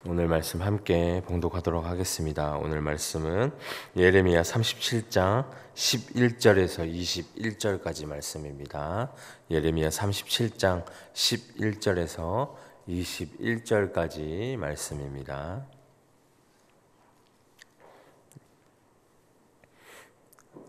오늘 말씀 함께 봉독하도록 하겠습니다. 오늘 말씀은 예레미야 37장 11절에서 21절까지 말씀입니다. 예레미야 37장 11절에서 21절까지 말씀입니다.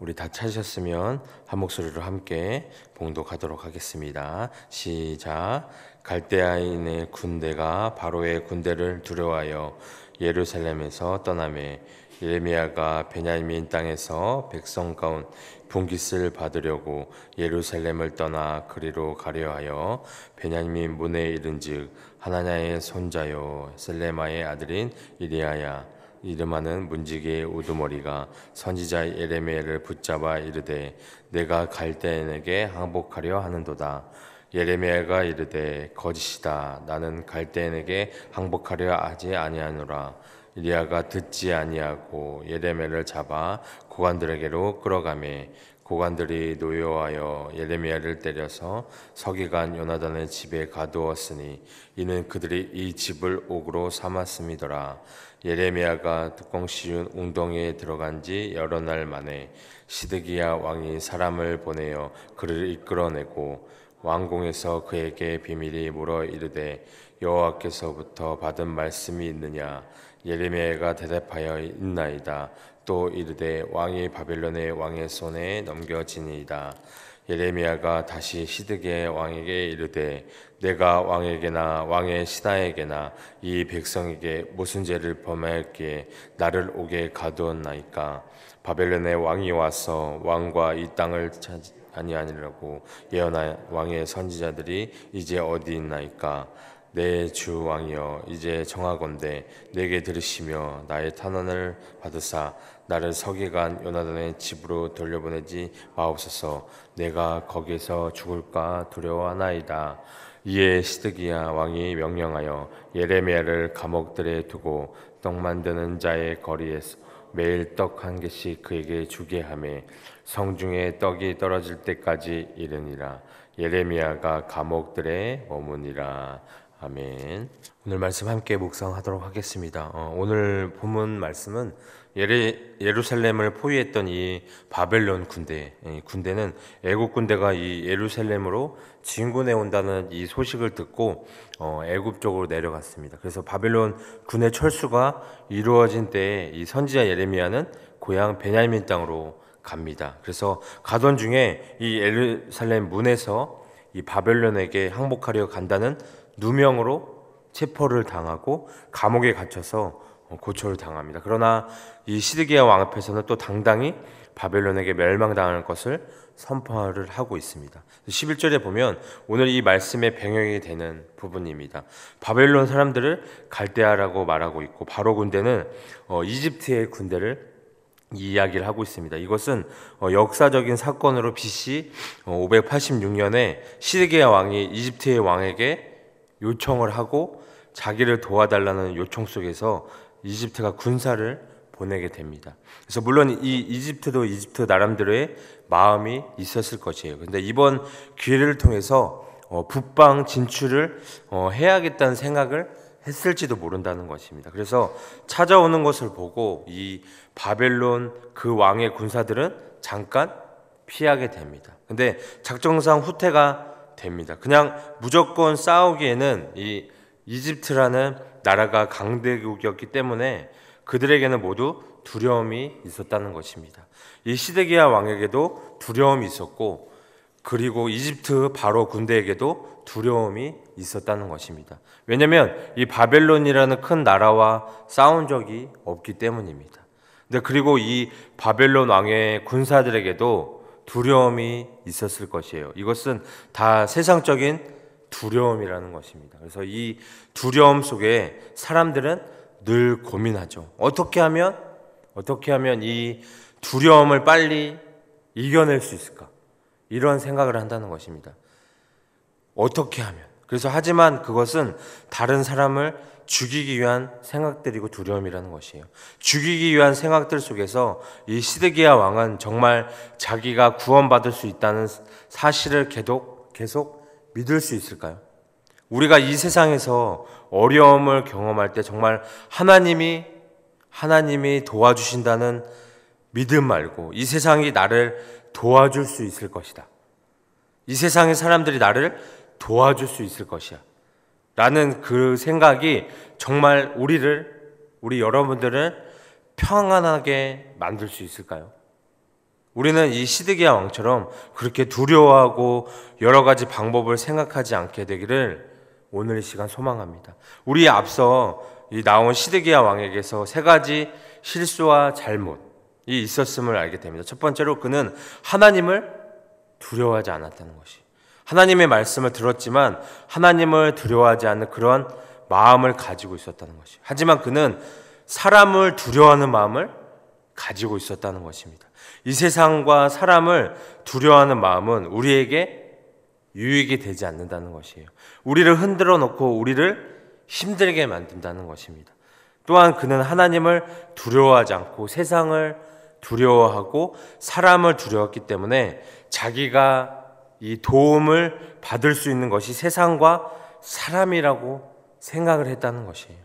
우리 다 찾으셨으면 한 목소리로 함께 봉독하도록 하겠습니다. 시작. 갈대아인의 군대가 바로의 군대를 두려워하여 예루살렘에서 떠나매 예레미야가 베냐민 땅에서 백성 가운 분깃을 받으려고 예루살렘을 떠나 그리로 가려 하여 베냐민 문에 이른즉 하나냐의 손자요 셀레마의 아들인 이리야야 이름하는 문지기의 우두머리가 선지자 예레미야를 붙잡아 이르되 내가 갈대인에게 항복하려 하는도다. 예레미야가 이르되 거짓이다. 나는 갈대인에게 항복하려 하지 아니하노라. 이리야가 듣지 아니하고 예레미야를 잡아 고관들에게로 끌어가매 고관들이 노여워하여 예레미야를 때려서 서기관 요나단의 집에 가두었으니 이는 그들이 이 집을 옥으로 삼았음이더라. 예레미야가 뚜껑 씌운 웅덩이에 들어간 지 여러 날 만에 시드기야 왕이 사람을 보내어 그를 이끌어내고 왕궁에서 그에게 비밀이 물어 이르되 여호와께서부터 받은 말씀이 있느냐. 예레미야가 대답하여 있나이다. 또 이르되 왕이 바벨론의 왕의 손에 넘겨지니이다. 예레미야가 다시 시드기야 왕에게 이르되 내가 왕에게나 왕의 신하에게나 이 백성에게 무슨 죄를 범하였기에 나를 옥에 가두었나이까. 바벨론의 왕이 와서 왕과 이 땅을 아니하니라고 예언한 왕의 선지자들이 이제 어디 있나이까. 내 주 왕이여 이제 청하건대 내게 들으시며 나의 탄원을 받으사 나를 서기관 요나단의 집으로 돌려보내지 마옵소서. 내가 거기서 죽을까 두려워하나이다. 이에 시드기야 왕이 명령하여 예레미야를 감옥들에 두고 떡 만드는 자의 거리에서 매일 떡 한 개씩 그에게 주게 하며 성중에 떡이 떨어질 때까지 이르니라. 예레미야가 감옥들에 머무니라. 아멘. 오늘 말씀 함께 묵상하도록 하겠습니다. 오늘 본문 말씀은 예루살렘을 포위했던 이 바벨론 군대는 애국 군대가 이 예루살렘으로 진군해 온다는 이 소식을 듣고 애굽 쪽으로 내려갔습니다. 그래서 바벨론 군의 철수가 이루어진 때에 이 선지자 예레미야는 고향 베냐민 땅으로 갑니다. 그래서 가던 중에 이 예루살렘 문에서 이 바벨론에게 항복하려 간다는 누명으로 체포를 당하고 감옥에 갇혀서 고초를 당합니다. 그러나 이 시드기야 왕 앞에서는 또 당당히 바벨론에게 멸망당할 것을 선포를 하고 있습니다. 11절에 보면 오늘 이 말씀의 배경이 되는 부분입니다. 바벨론 사람들을 갈대아라고 말하고 있고 바로 군대는 이집트의 군대를 이야기를 하고 있습니다. 이것은 역사적인 사건으로 BC 586년에 시드기야 왕이 이집트의 왕에게 요청을 하고 자기를 도와달라는 요청 속에서 이집트가 군사를 보내게 됩니다. 그래서 물론 이 이집트도 이집트 나름대로의 마음이 있었을 것이에요. 그런데 이번 기회를 통해서 북방 진출을 해야겠다는 생각을 했을지도 모른다는 것입니다. 그래서 찾아오는 것을 보고 이 바벨론 그 왕의 군사들은 잠깐 피하게 됩니다. 근데 작정상 후퇴가 됩니다. 그냥 무조건 싸우기에는 이 이집트라는 나라가 강대국이었기 때문에 그들에게는 모두 두려움이 있었다는 것입니다. 이 시드기야 왕에게도 두려움이 있었고 그리고 이집트 바로 군대에게도 두려움이 있었다는 것입니다. 왜냐하면 이 바벨론이라는 큰 나라와 싸운 적이 없기 때문입니다. 근데 그리고 이 바벨론 왕의 군사들에게도 두려움이 있었을 것이에요. 이것은 다 세상적인 두려움이라는 것입니다. 그래서 이 두려움 속에 사람들은 늘 고민하죠. 어떻게 하면 이 두려움을 빨리 이겨낼 수 있을까? 이런 생각을 한다는 것입니다. 어떻게 하면? 그래서 하지만 그것은 다른 사람을 죽이기 위한 생각들이고 두려움이라는 것이에요. 죽이기 위한 생각들 속에서 이 시드기야 왕은 정말 자기가 구원받을 수 있다는 사실을 계속 믿을 수 있을까요? 우리가 이 세상에서 어려움을 경험할 때 정말 하나님이 도와주신다는 믿음 말고 이 세상이 나를 도와줄 수 있을 것이다. 이 세상의 사람들이 나를 도와줄 수 있을 것이야. 라는 그 생각이 정말 우리 여러분들을 평안하게 만들 수 있을까요? 우리는 이 시드기야 왕처럼 그렇게 두려워하고 여러 가지 방법을 생각하지 않게 되기를 오늘 이 시간 소망합니다. 우리 앞서 나온 시드기야 왕에게서 세 가지 실수와 잘못이 있었음을 알게 됩니다. 첫 번째로 그는 하나님을 두려워하지 않았다는 것이, 하나님의 말씀을 들었지만 하나님을 두려워하지 않는 그런 마음을 가지고 있었다는 것이, 하지만 그는 사람을 두려워하는 마음을 가지고 있었다는 것입니다. 이 세상과 사람을 두려워하는 마음은 우리에게 유익이 되지 않는다는 것이에요. 우리를 흔들어 놓고 우리를 힘들게 만든다는 것입니다. 또한 그는 하나님을 두려워하지 않고 세상을 두려워하고 사람을 두려웠기 때문에 자기가 이 도움을 받을 수 있는 것이 세상과 사람이라고 생각을 했다는 것이에요.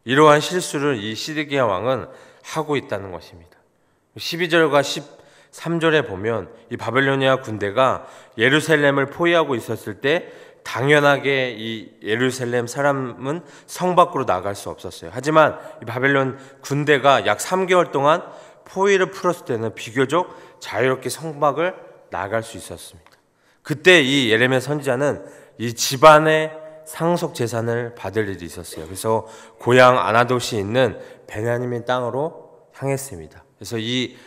이러한 실수를 이 시드기야 왕은 하고 있다는 것입니다. 12절과 13절에 보면 이 바벨로니아 군대가 예루살렘을 포위하고 있었을 때 당연하게 이 예루살렘 사람은 성 밖으로 나갈 수 없었어요. 하지만 이 바벨론 군대가 약 3개월 동안 포위를 풀었을 때는 비교적 자유롭게 성 밖을 나갈 수 있었습니다. 그때 이 예레미야 선지자는 이 집안의 상속 재산을 받을 일이 있었어요. 그래서 고향 아나돗이 있는 베냐민 땅으로 향했습니다. 그래서 이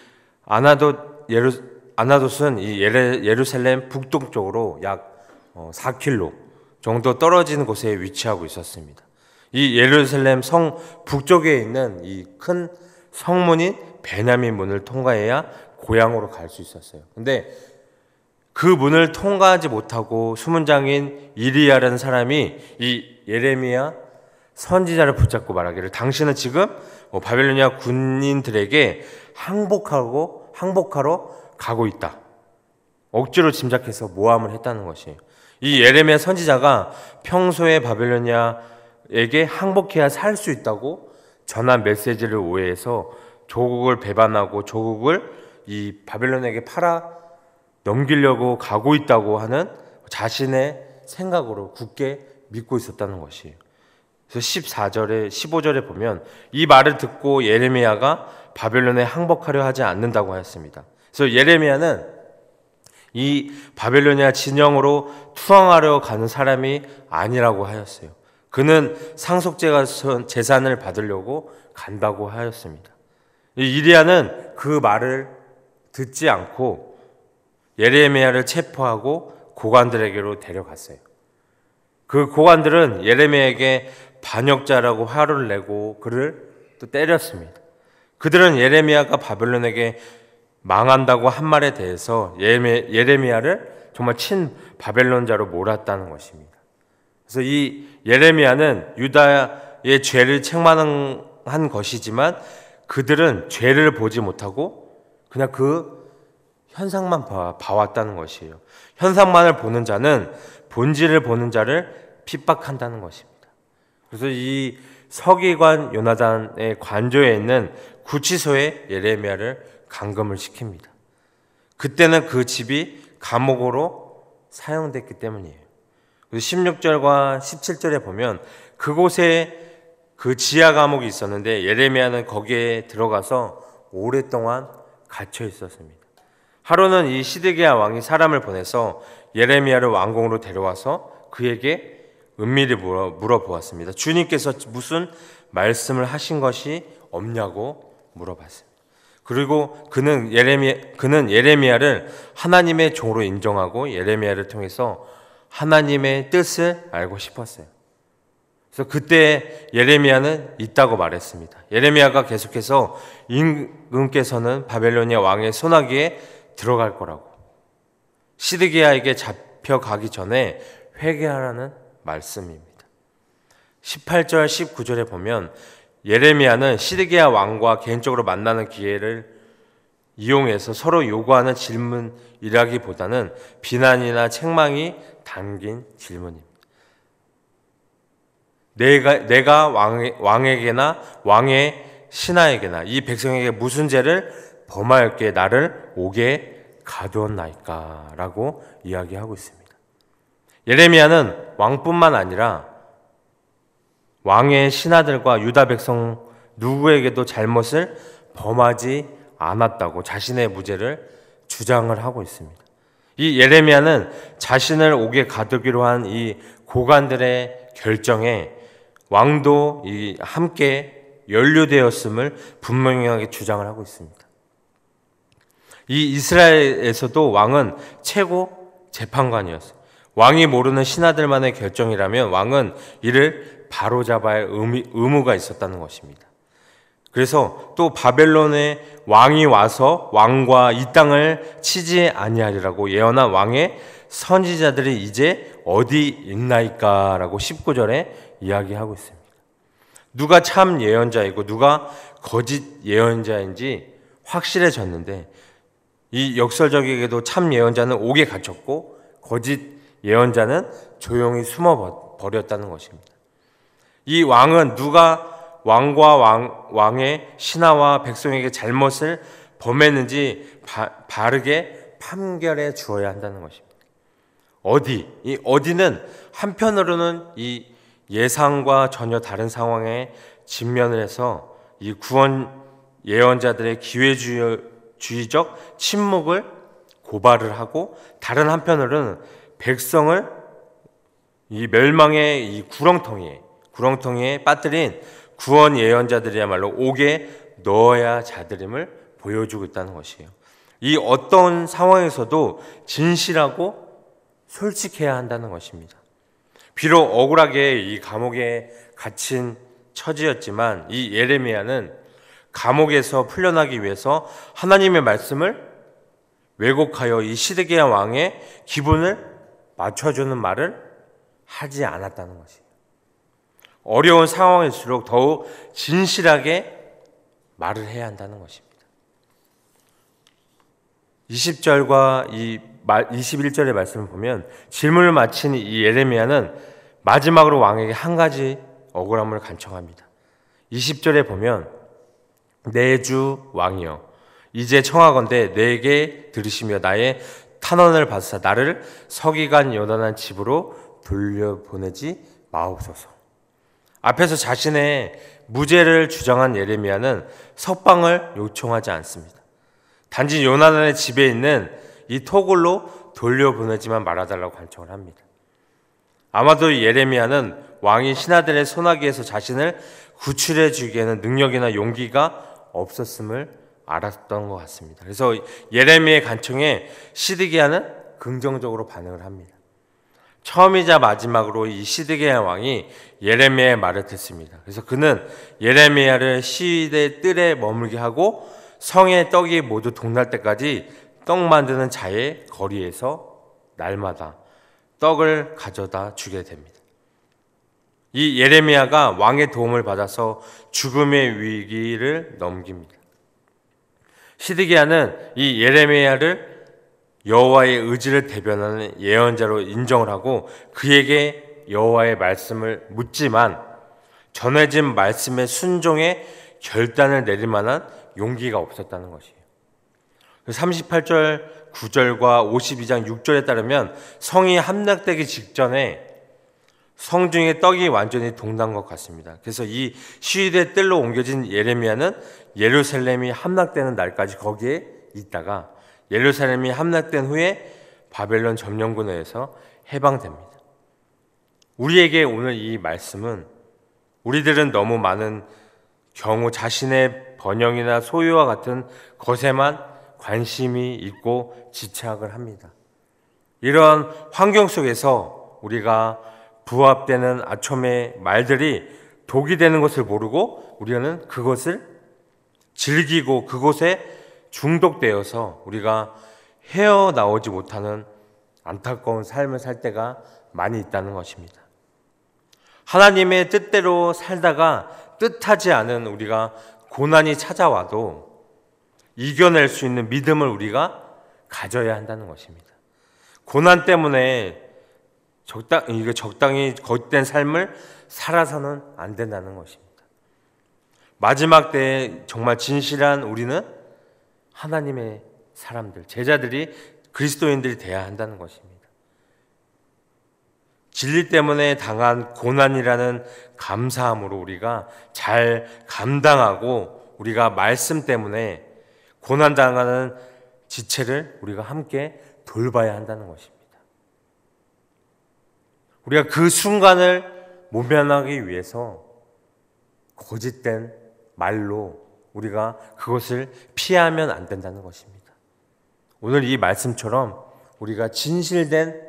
아나돗은 이 예루살렘 북동쪽으로 약 4km 정도 떨어진 곳에 위치하고 있었습니다. 이 예루살렘 성 북쪽에 있는 이 큰 성문인 베냐민 문을 통과해야 고향으로 갈 수 있었어요. 근데 그 문을 통과하지 못하고 수문장인 이리야라는 사람이 이 예레미야 선지자를 붙잡고 말하기를, 당신은 지금 바벨로니아 군인들에게 항복하러 가고 있다. 억지로 짐작해서 모함을 했다는 것이에요. 이 예레미야 선지자가 평소에 바벨로니아에게 항복해야 살 수 있다고 전한 메시지를 오해해서 조국을 배반하고 조국을 이 바벨론에게 팔아 넘기려고 가고 있다고 하는 자신의 생각으로 굳게 믿고 있었다는 것이에요. 그래서 14절에 15절에 보면 이 말을 듣고 예레미야가 바벨론에 항복하려 하지 않는다고 하였습니다. 그래서 예레미야는 이 바벨로니아 진영으로 투항하려 가는 사람이 아니라고 하였어요. 그는 상속 재산을 받으려고 간다고 하였습니다. 이리야는 그 말을 듣지 않고 예레미야를 체포하고 고관들에게로 데려갔어요. 그 고관들은 예레미야에게 반역자라고 화를 내고 그를 또 때렸습니다. 그들은 예레미야가 바벨론에게 망한다고 한 말에 대해서 예레미야를 정말 친 바벨론자로 몰았다는 것입니다. 그래서 이 예레미야는 유다의 죄를 책망한 것이지만 그들은 죄를 보지 못하고 그냥 그 현상만 봐왔다는 것이에요. 현상만을 보는 자는 본질을 보는 자를 핍박한다는 것입니다. 그래서 이 서기관 요나단의 관저에 있는 구치소에 예레미야를 감금을 시킵니다. 그때는 그 집이 감옥으로 사용됐기 때문이에요. 16절과 17절에 보면 그곳에 그 지하 감옥이 있었는데 예레미야는 거기에 들어가서 오랫동안 갇혀 있었습니다. 하루는 이 시드기야 왕이 사람을 보내서 예레미야를 왕궁으로 데려와서 그에게 은밀히 물어보았습니다. 주님께서 무슨 말씀을 하신 것이 없냐고 물어봤습니다. 그리고 그는 예레미야를 하나님의 종으로 인정하고 예레미야를 통해서 하나님의 뜻을 알고 싶었어요. 그래서 그때 예레미야는 있다고 말했습니다. 예레미야가 계속해서 임금께서는 바벨로니아 왕의 손아귀에 들어갈 거라고, 시드기야에게 잡혀가기 전에 회개하라는 말씀입니다. 18절 19절에 보면 예레미야는 시드기야 왕과 개인적으로 만나는 기회를 이용해서 서로 요구하는 질문이라기보다는 비난이나 책망이 담긴 질문입니다. 내가 왕에게나 왕의 신하에게나 이 백성에게 무슨 죄를 범하였기에 나를 옥에 가두었나이까 라고 이야기하고 있습니다. 예레미야는 왕뿐만 아니라 왕의 신하들과 유다 백성 누구에게도 잘못을 범하지 않았다고 자신의 무죄를 주장을 하고 있습니다. 이 예레미야는 자신을 옥에 가두기로 한 이 고관들의 결정에 왕도 함께 연루되었음을 분명하게 주장을 하고 있습니다. 이 이스라엘에서도 왕은 최고 재판관이었어요. 왕이 모르는 신하들만의 결정이라면 왕은 이를 바로잡아야 할 의무가 있었다는 것입니다. 그래서 또 바벨론의 왕이 와서 왕과 이 땅을 치지 아니하리라고 예언한 왕의 선지자들이 이제 어디 있나이까 라고 19절에 이야기하고 있습니다. 누가 참 예언자이고 누가 거짓 예언자인지 확실해졌는데 이 역설적에게도 참 예언자는 옥에 갇혔고 거짓 예언자는 조용히 숨어 버렸다는 것입니다. 이 왕은 누가 왕과 왕의 신하와 백성에게 잘못을 범했는지 바르게 판결해 주어야 한다는 것입니다. 이 어디는 한편으로는 이 예상과 전혀 다른 상황에 직면을 해서 이 구원 예언자들의 기회주의적 침묵을 고발을 하고 다른 한편으로는 백성을 이 멸망의 이 구렁텅이에 빠뜨린 구원 예언자들이야말로 옥에 넣어야 자들임을 보여주고 있다는 것이에요. 이 어떤 상황에서도 진실하고 솔직해야 한다는 것입니다. 비록 억울하게 이 감옥에 갇힌 처지였지만 이 예레미야는 감옥에서 풀려나기 위해서 하나님의 말씀을 왜곡하여 이 시드기야 왕의 기분을 맞춰주는 말을 하지 않았다는 것이에요. 어려운 상황일수록 더욱 진실하게 말을 해야 한다는 것입니다. 20절과 이 21절의 말씀을 보면 질문을 마친 이 예레미야는 마지막으로 왕에게 한 가지 억울함을 간청합니다. 20절에 보면 내 주 왕이여 이제 청하건대 내게 들으시며 나의 탄원을 받으사 나를 서기관 요단한 집으로 돌려보내지 마옵소서. 앞에서 자신의 무죄를 주장한 예레미야는 석방을 요청하지 않습니다. 단지 요나단의 집에 있는 이 토굴로 돌려보내지만 말아달라고 간청을 합니다. 아마도 예레미야는 왕이 신하들의 소나기에서 자신을 구출해 주기에는 능력이나 용기가 없었음을 알았던 것 같습니다. 그래서 예레미야의 간청에 시드기야는 긍정적으로 반응을 합니다. 처음이자 마지막으로 이 시드기야 왕이 예레미야의 말을 듣습니다. 그래서 그는 예레미야를 시위대 뜰에 머물게 하고 성의 떡이 모두 동날 때까지 떡 만드는 자의 거리에서 날마다 떡을 가져다 주게 됩니다. 이 예레미야가 왕의 도움을 받아서 죽음의 위기를 넘깁니다. 시드기야는 이 예레미야를 여호와의 의지를 대변하는 예언자로 인정을 하고 그에게 여호와의 말씀을 묻지만 전해진 말씀의 순종에 결단을 내릴 만한 용기가 없었다는 것이에요. 38절 9절과 52장 6절에 따르면 성이 함락되기 직전에 성중의 떡이 완전히 동난 것 같습니다. 그래서 이 시위대 뜰로 옮겨진 예레미야는 예루살렘이 함락되는 날까지 거기에 있다가 예루살렘이 함락된 후에 바벨론 점령군에 의해서 해방됩니다. 우리에게 오늘 이 말씀은 우리들은 너무 많은 경우 자신의 번영이나 소유와 같은 것에만 관심이 있고 집착을 합니다. 이런 환경 속에서 우리가 부합되는 아첨의 말들이 독이 되는 것을 모르고 우리는 그것을 즐기고 그곳에 중독되어서 우리가 헤어나오지 못하는 안타까운 삶을 살 때가 많이 있다는 것입니다. 하나님의 뜻대로 살다가 뜻하지 않은 우리가 고난이 찾아와도 이겨낼 수 있는 믿음을 우리가 가져야 한다는 것입니다. 고난 때문에 적당히 겉된 삶을 살아서는 안 된다는 것입니다. 마지막 때에 정말 진실한 우리는 하나님의 사람들, 제자들이 그리스도인들이 돼야 한다는 것입니다. 진리 때문에 당한 고난이라는 감사함으로 우리가 잘 감당하고 우리가 말씀 때문에 고난당하는 지체를 우리가 함께 돌봐야 한다는 것입니다. 우리가 그 순간을 모면하기 위해서 거짓된 말로 우리가 그것을 피하면 안 된다는 것입니다. 오늘 이 말씀처럼 우리가 진실된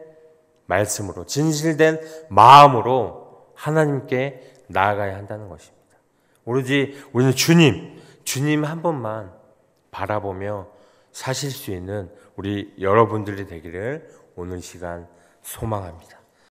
말씀으로, 진실된 마음으로 하나님께 나아가야 한다는 것입니다. 오로지 우리는 주님 한 번만 바라보며 사실 수 있는 우리 여러분들이 되기를 오늘 시간 소망합니다.